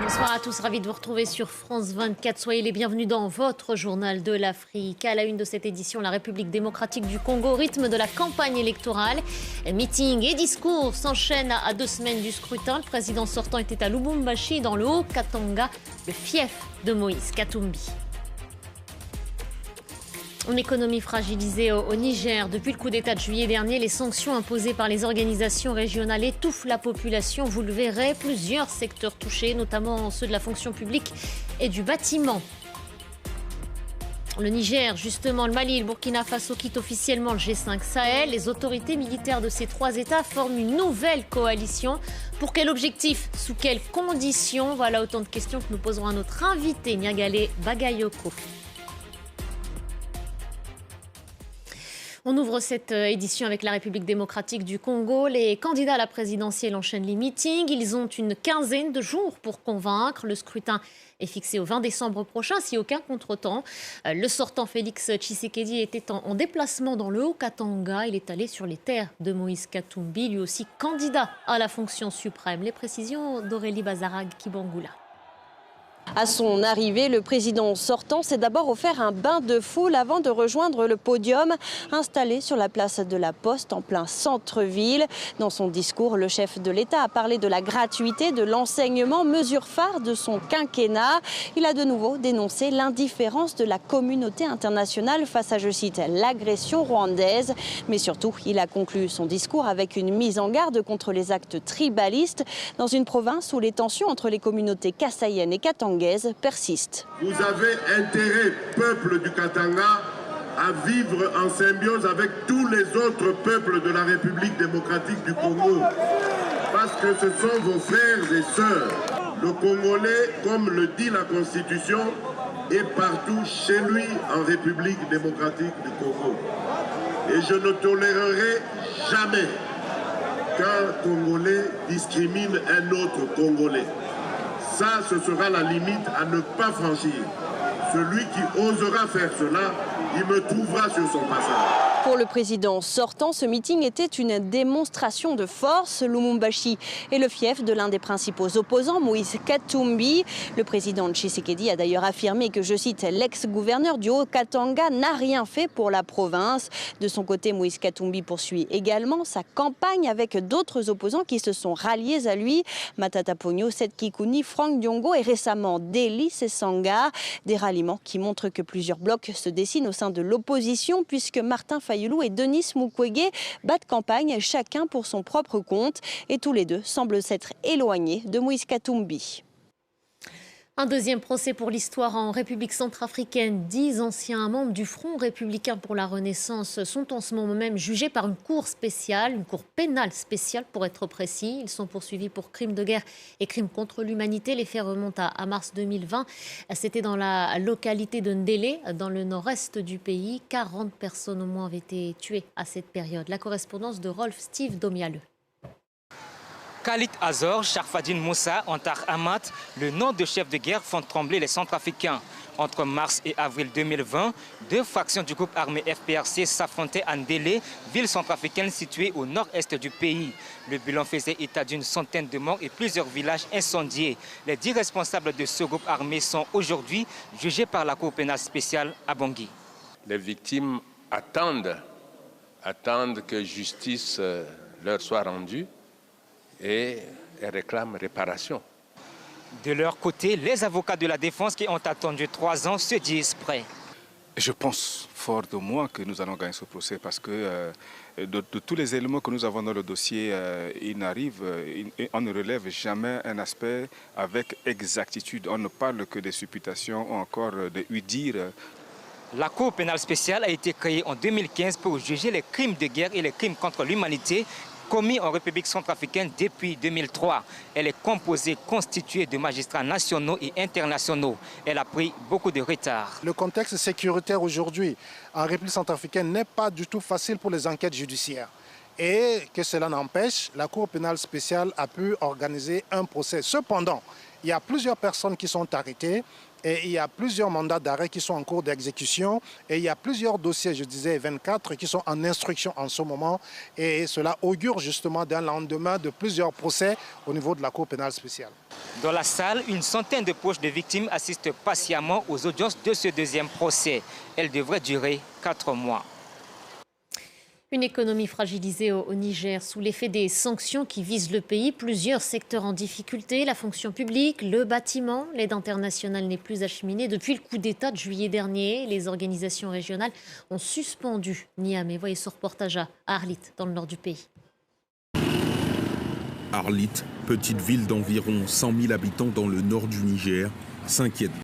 Bonsoir à tous, ravi de vous retrouver sur France 24. Soyez les bienvenus dans votre journal de l'Afrique. À la une de cette édition, la République démocratique du Congo, rythme de la campagne électorale. Meetings et discours s'enchaînent à 2 semaines du scrutin. Le président sortant était à Lubumbashi, dans le Haut-Katanga, le fief de Moïse Katumbi. Une économie fragilisée au Niger. Depuis le coup d'État de juillet dernier, les sanctions imposées par les organisations régionales étouffent la population. Vous le verrez, plusieurs secteurs touchés, notamment ceux de la fonction publique et du bâtiment. Le Niger, justement, le Mali et le Burkina Faso quittent officiellement le G5 Sahel. Les autorités militaires de ces 3 États forment une nouvelle coalition. Pour quel objectif? Sous quelles conditions? Voilà autant de questions que nous poserons à notre invité, Niagale Bagayoko. On ouvre cette édition avec la République démocratique du Congo. Les candidats à la présidentielle enchaînent les meetings. Ils ont une quinzaine de jours pour convaincre. Le scrutin est fixé au 20 décembre prochain, si aucun contretemps. Le sortant Félix Tshisekedi était en déplacement dans le Haut-Katanga. Il est allé sur les terres de Moïse Katumbi, lui aussi candidat à la fonction suprême. Les précisions d'Aurélie Bazarag-Kibangula. À son arrivée, le président sortant s'est d'abord offert un bain de foule avant de rejoindre le podium installé sur la place de la Poste en plein centre-ville. Dans son discours, le chef de l'État a parlé de la gratuité de l'enseignement, mesure phare de son quinquennat. Il a de nouveau dénoncé l'indifférence de la communauté internationale face à, je cite, l'agression rwandaise. Mais surtout, il a conclu son discours avec une mise en garde contre les actes tribalistes dans une province où les tensions entre les communautés kassaïennes et katanguaises persiste. Vous avez intérêt, peuple du Katanga, à vivre en symbiose avec tous les autres peuples de la République démocratique du Congo. Parce que ce sont vos frères et sœurs. Le Congolais, comme le dit la Constitution, est partout chez lui en République démocratique du Congo. Et je ne tolérerai jamais qu'un Congolais discrimine un autre Congolais. Ça, ce sera la limite à ne pas franchir. Celui qui osera faire cela, il me trouvera sur son passage. Pour le président sortant, ce meeting était une démonstration de force. Lubumbashi est le fief de l'un des principaux opposants, Moïse Katumbi. Le président Tshisekedi a d'ailleurs affirmé que, je cite, l'ex-gouverneur du Haut-Katanga n'a rien fait pour la province. De son côté, Moïse Katumbi poursuit également sa campagne avec d'autres opposants qui se sont ralliés à lui. Matata Ponyo, Seth Kikuni, Franck Diongo et récemment Deli Sesanga. Des ralliements qui montrent que plusieurs blocs se dessinent au sein de l'opposition puisque Martin Fayulu et Denis Mukwege battent campagne chacun pour son propre compte et tous les deux semblent s'être éloignés de Moïse Katumbi. Un deuxième procès pour l'histoire en République centrafricaine. 10 anciens membres du Front républicain pour la Renaissance sont en ce moment même jugés par une cour spéciale, une cour pénale spéciale pour être précis. Ils sont poursuivis pour crimes de guerre et crimes contre l'humanité. Les faits remontent à mars 2020. C'était dans la localité de Ndélé, dans le nord-est du pays. 40 personnes au moins avaient été tuées à cette période. La correspondance de Rolf Steve Domialeux. Khalid Azor, Sharfadine Moussa, Antar Hamad, le nom de chef de guerre font trembler les Centrafricains. Entre mars et avril 2020, 2 factions du groupe armé FPRC s'affrontaient à Ndélé, ville centrafricaine située au nord-est du pays. Le bilan faisait état d'une centaine de morts et plusieurs villages incendiés. Les 10 responsables de ce groupe armé sont aujourd'hui jugés par la Cour pénale spéciale à Bangui. Les victimes attendent que justice leur soit rendue et réclament réparation. De leur côté, les avocats de la défense qui ont attendu 3 ans se disent prêts. Je pense fort de moi que nous allons gagner ce procès parce que de tous les éléments que nous avons dans le dossier, on ne relève jamais un aspect avec exactitude. On ne parle que des supputations ou encore de oui-dire. La Cour pénale spéciale a été créée en 2015 pour juger les crimes de guerre et les crimes contre l'humanité commis en République centrafricaine depuis 2003. Elle est constituée de magistrats nationaux et internationaux. Elle a pris beaucoup de retard. Le contexte sécuritaire aujourd'hui en République centrafricaine n'est pas du tout facile pour les enquêtes judiciaires. Et que cela n'empêche, la Cour pénale spéciale a pu organiser un procès. Cependant, il y a plusieurs personnes qui sont arrêtées. Et il y a plusieurs mandats d'arrêt qui sont en cours d'exécution et il y a plusieurs dossiers, je disais 24, qui sont en instruction en ce moment. Et cela augure justement d'un lendemain de plusieurs procès au niveau de la Cour pénale spéciale. Dans la salle, une centaine de proches de victimes assistent patiemment aux audiences de ce deuxième procès. Elle devrait durer 4 mois. Une économie fragilisée au Niger sous l'effet des sanctions qui visent le pays. Plusieurs secteurs en difficulté, la fonction publique, le bâtiment. L'aide internationale n'est plus acheminée. Depuis le coup d'État de juillet dernier, les organisations régionales ont suspendu Niamey. Voyez ce reportage à Arlit, dans le nord du pays. Arlit, petite ville d'environ 100 000 habitants dans le nord du Niger, s'inquiète